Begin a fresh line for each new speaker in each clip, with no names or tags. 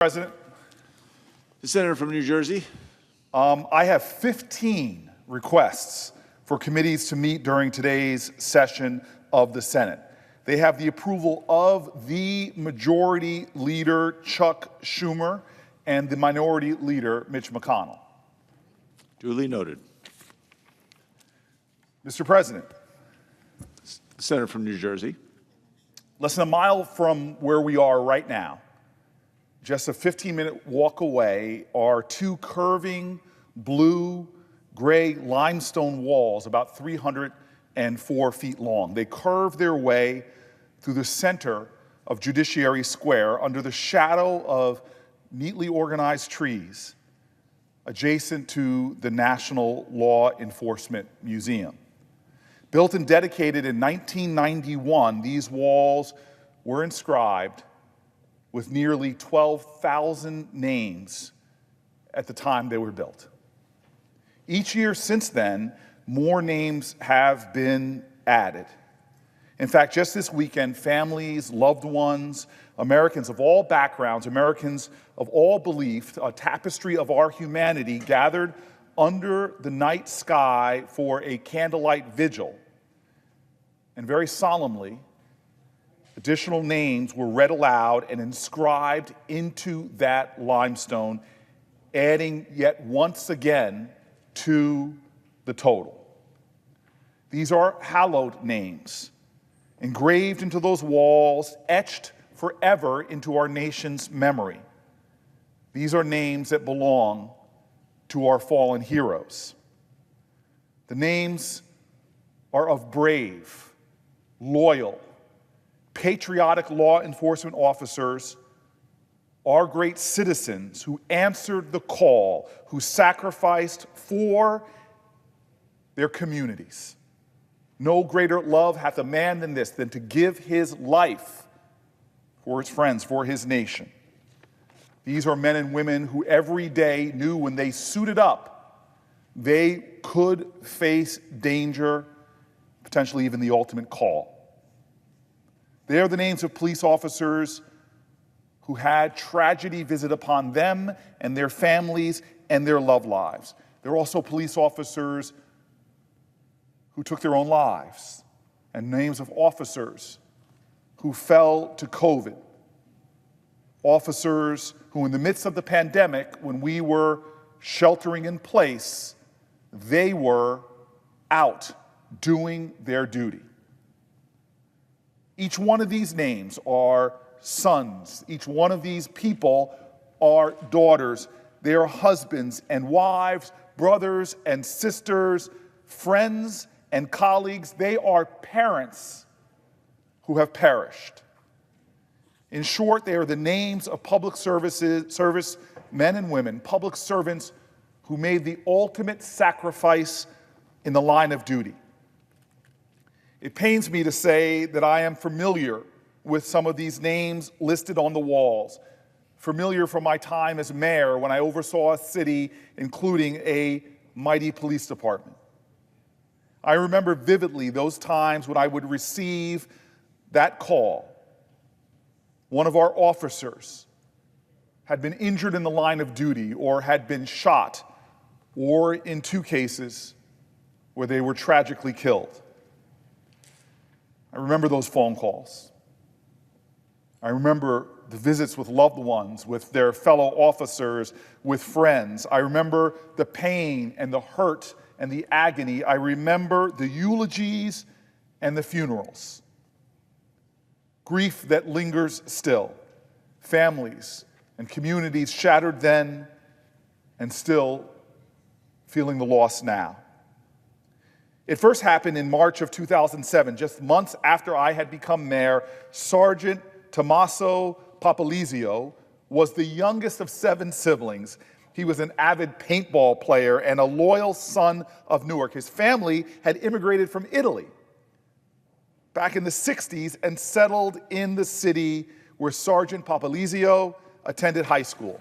President,
The senator from New Jersey.
I have 15 requests for committees to meet during today's session of the Senate. They have the approval of the Majority Leader, Chuck Schumer, and the Minority Leader, Mitch McConnell.
Duly noted.
Mr. President,
The senator from New Jersey.
less than a mile from where we are right now, just a 15-minute walk away, are two curving blue-gray limestone walls about 304 feet long. They curve their way through the center of Judiciary Square under the shadow of neatly organized trees adjacent to the National Law Enforcement Museum. Built and dedicated in 1991, these walls were inscribed with nearly 12,000 names at the time they were built. Each year since then, more names have been added. In fact, just this weekend, families, loved ones, Americans of all backgrounds, Americans of all belief, a tapestry of our humanity gathered under the night sky for a candlelight vigil. And very solemnly, additional names were read aloud and inscribed into that limestone, adding yet once again to the total. These are hallowed names, engraved into those walls, etched forever into our nation's memory. These are names that belong to our fallen heroes. The names are of brave, loyal, patriotic law enforcement officers, our great citizens who answered the call, who sacrificed for their communities. No greater love hath a man than this, than to give his life for his friends, for his nation. These are men and women who every day knew when they suited up, they could face danger, potentially even the ultimate call. They are the names of police officers who had tragedy visit upon them and their families and their loved lives. They're also police officers who took their own lives, and names of officers who fell to COVID. Officers who, in the midst of the pandemic, when we were sheltering in place, they were out doing their duty. Each one of these names are sons. Each one of these people are daughters. They are husbands and wives, brothers and sisters, friends and colleagues. They are parents who have perished. In short, they are the names of public service men and women, public servants who made the ultimate sacrifice in the line of duty. It pains me to say that I am familiar with some of these names listed on the walls, familiar from my time as mayor when I oversaw a city including a mighty police department. I remember vividly those times when I would receive that call. One of our officers had been injured in the line of duty or had been shot, or in two cases where they were tragically killed. I remember those phone calls. I remember the visits with loved ones, with their fellow officers, with friends. I remember the pain and the hurt and the agony. I remember the eulogies and the funerals. Grief that lingers still. Families and communities shattered then and still feeling the loss now. It first happened in March of 2007, just months after I had become mayor. Sergeant Tommaso Papalizio was the youngest of 7 siblings. He was an avid paintball player and a loyal son of Newark. His family had immigrated from Italy back in the 60s and settled in the city where Sergeant Papalizio attended high school.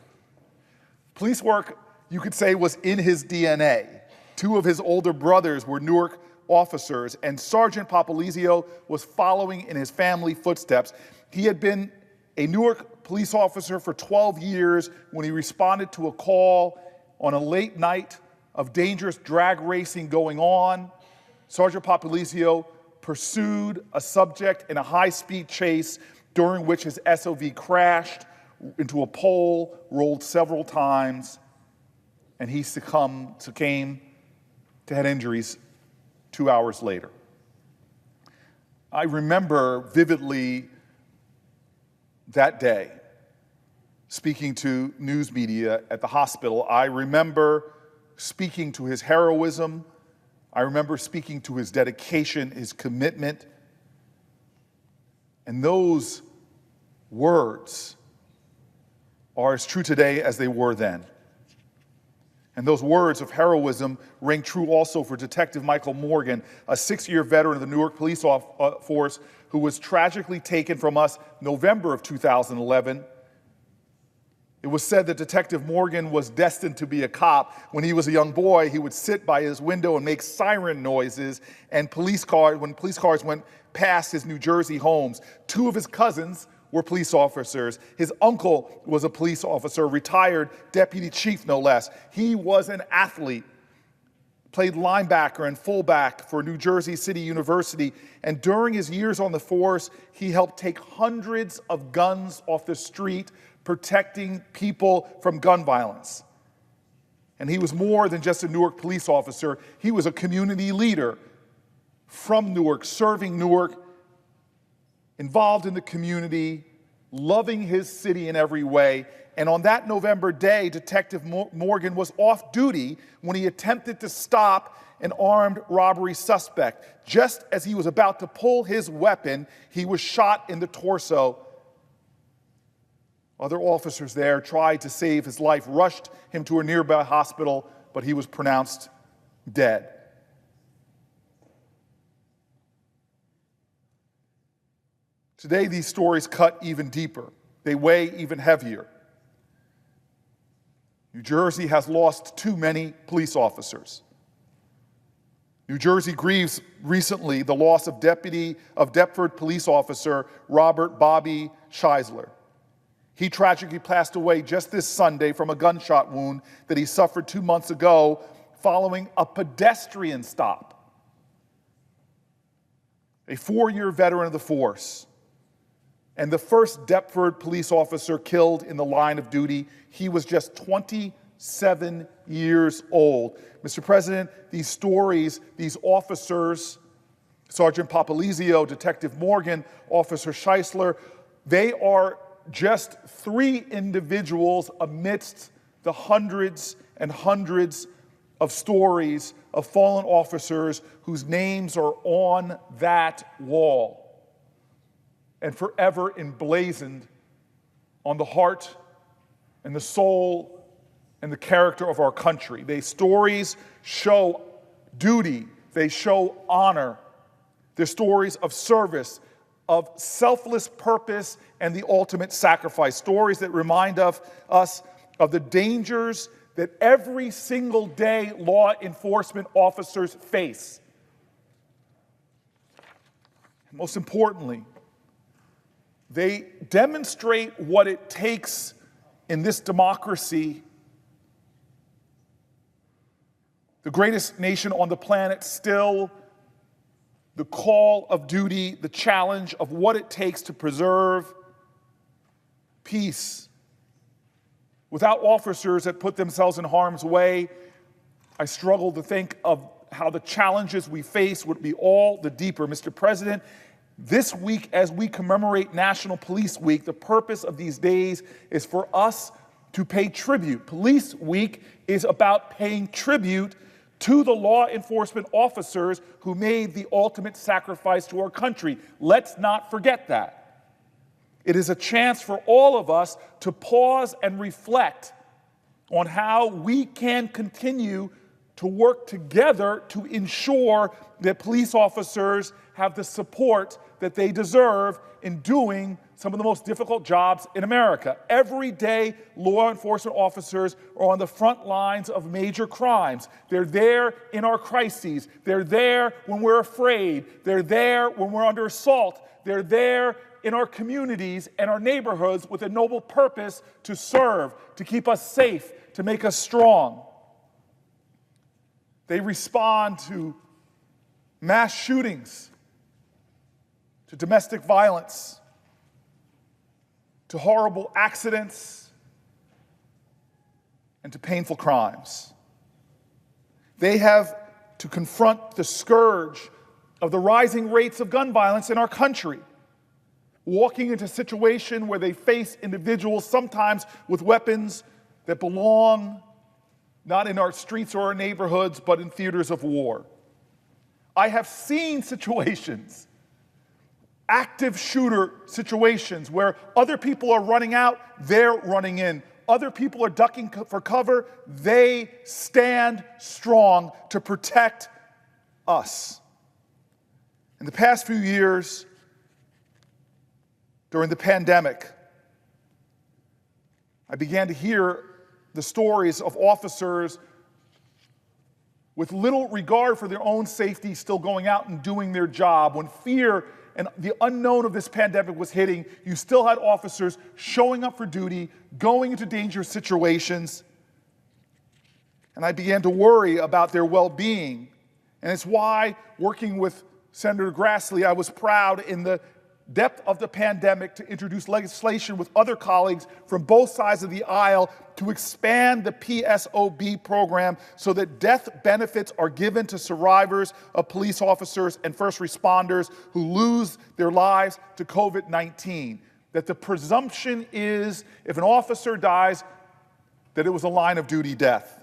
Police work, you could say, was in his DNA. 2 of his older brothers were Newark officers, and Sergeant Papalizio was following in his family footsteps. He had been a Newark police officer for 12 years when he responded to a call on a late night of dangerous drag racing going on. Sergeant Popolizio pursued a subject in a high-speed chase during which his SOV crashed into a pole, rolled several times, and he succumbed to head injuries 2 hours later. I remember vividly that day speaking to news media at the hospital. I remember speaking to his heroism. I remember speaking to his dedication, his commitment. And those words are as true today as they were then. And those words of heroism ring true also for Detective Michael Morgan, a 6-year veteran of the Newark Police Force who was tragically taken from us November of 2011. It was said that Detective Morgan was destined to be a cop. When he was a young boy, he would sit by his window and make siren noises, and when police cars went past his New Jersey homes. 2 of his cousins were police officers. His uncle was a police officer, retired deputy chief, no less. He was an athlete, played linebacker and fullback for New Jersey City University, and during his years on the force, he helped take hundreds of guns off the street, protecting people from gun violence. And he was more than just a Newark police officer. He was a community leader from Newark, serving Newark, involved in the community, loving his city in every way. And on that November day, Detective Morgan was off duty when he attempted to stop an armed robbery suspect. Just as he was about to pull his weapon, he was shot in the torso. Other officers there tried to save his life, rushed him to a nearby hospital, but he was pronounced dead. Today, these stories cut even deeper. They weigh even heavier. New Jersey has lost too many police officers. New Jersey grieves recently the loss of Deptford police officer Robert Bobby Scheisler. He tragically passed away just this Sunday from a gunshot wound that he suffered 2 months ago following a pedestrian stop. A 4-year veteran of the force, and the first Deptford police officer killed in the line of duty. He was just 27 years old. Mr. President, these stories, these officers, Sergeant Popolizio, Detective Morgan, Officer Scheisler, they are just 3 individuals amidst the hundreds and hundreds of stories of fallen officers whose names are on that wall and forever emblazoned on the heart and the soul and the character of our country. These stories show duty, they show honor. They're stories of service, of selfless purpose, and the ultimate sacrifice. Stories that remind us of the dangers that every single day law enforcement officers face. And most importantly, they demonstrate what it takes in this democracy, the greatest nation on the planet, still the call of duty, the challenge of what it takes to preserve peace. Without officers that put themselves in harm's way, I struggle to think of how the challenges we face would be all the deeper. Mr. President, this week, as we commemorate National Police Week, the purpose of these days is for us to pay tribute. Police Week is about paying tribute to the law enforcement officers who made the ultimate sacrifice to our country. Let's not forget that. It is a chance for all of us to pause and reflect on how we can continue to work together to ensure that police officers have the support that they deserve in doing some of the most difficult jobs in America. Every day, law enforcement officers are on the front lines of major crimes. They're there in our crises. They're there when we're afraid. They're there when we're under assault. They're there in our communities and our neighborhoods with a noble purpose to serve, to keep us safe, to make us strong. They respond to mass shootings, to domestic violence, to horrible accidents, and to painful crimes. They have to confront the scourge of the rising rates of gun violence in our country, walking into a situation where they face individuals sometimes with weapons that belong not in our streets or our neighborhoods, but in theaters of war. I have seen situations, active shooter situations, where other people are running out, they're running in. Other people are ducking for cover, they stand strong to protect us. In the past few years, during the pandemic, I began to hear the stories of officers with little regard for their own safety still going out and doing their job. When fear and the unknown of this pandemic was hitting, you still had officers showing up for duty, going into dangerous situations, and I began to worry about their well-being. And it's why, working with Senator Grassley, I was proud in the depth of the pandemic to introduce legislation with other colleagues from both sides of the aisle to expand the PSOB program so that death benefits are given to survivors of police officers and first responders who lose their lives to COVID-19. That the presumption is, if an officer dies, that it was a line of duty death.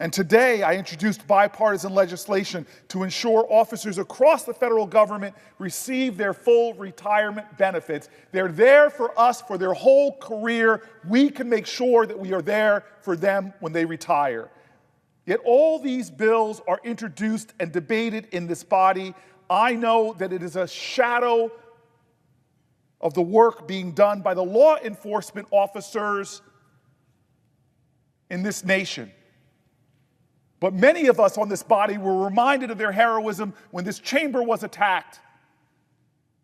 And today, I introduced bipartisan legislation to ensure officers across the federal government receive their full retirement benefits. They're there for us for their whole career. We can make sure that we are there for them when they retire. Yet all these bills are introduced and debated in this body. I know that it is a shadow of the work being done by the law enforcement officers in this nation. But many of us on this body were reminded of their heroism when this chamber was attacked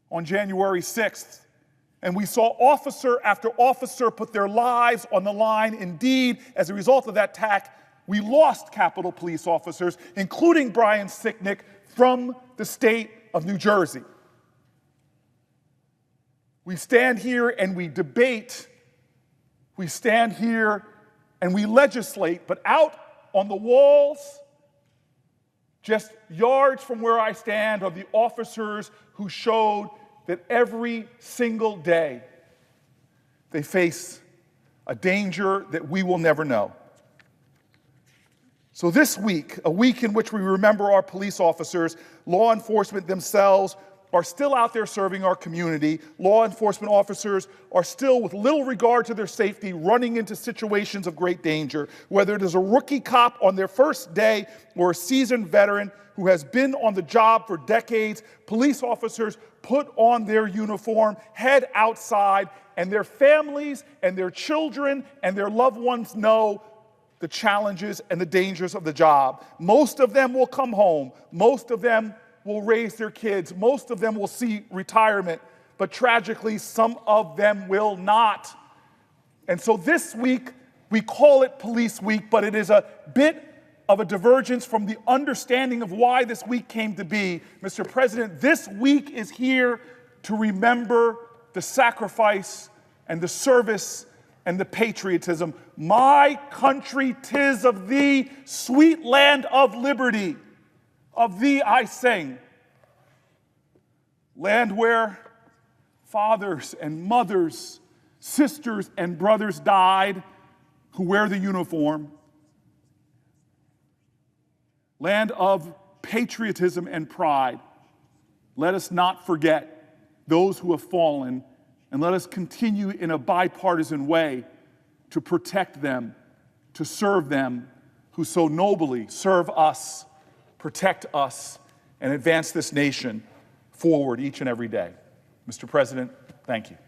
on January 6th. And we saw officer after officer put their lives on the line. Indeed, as a result of that attack, we lost Capitol Police officers, including Brian Sicknick from the state of New Jersey. We stand here and we debate. We stand here and we legislate, but out on the walls, just yards from where I stand, are the officers who showed that every single day they face a danger that we will never know. So this week, a week in which we remember our police officers, law enforcement themselves are still out there serving our community. Law enforcement officers are still, with little regard to their safety, running into situations of great danger. Whether it is a rookie cop on their first day or a seasoned veteran who has been on the job for decades, police officers put on their uniform, head outside, and their families and their children and their loved ones know the challenges and the dangers of the job. Most of them will come home. Most of them will raise their kids. Most of them will see retirement, but tragically, some of them will not. And so this week, we call it Police Week, but it is a bit of a divergence from the understanding of why this week came to be. Mr. President, this week is here to remember the sacrifice and the service and the patriotism. My country, 'tis of thee, sweet land of liberty. Of thee I sing. Land where fathers and mothers, sisters and brothers died who wear the uniform. Land of patriotism and pride. Let us not forget those who have fallen, and let us continue in a bipartisan way to protect them, to serve them who so nobly serve us, protect us, and advance this nation forward each and every day. Mr. President, thank you.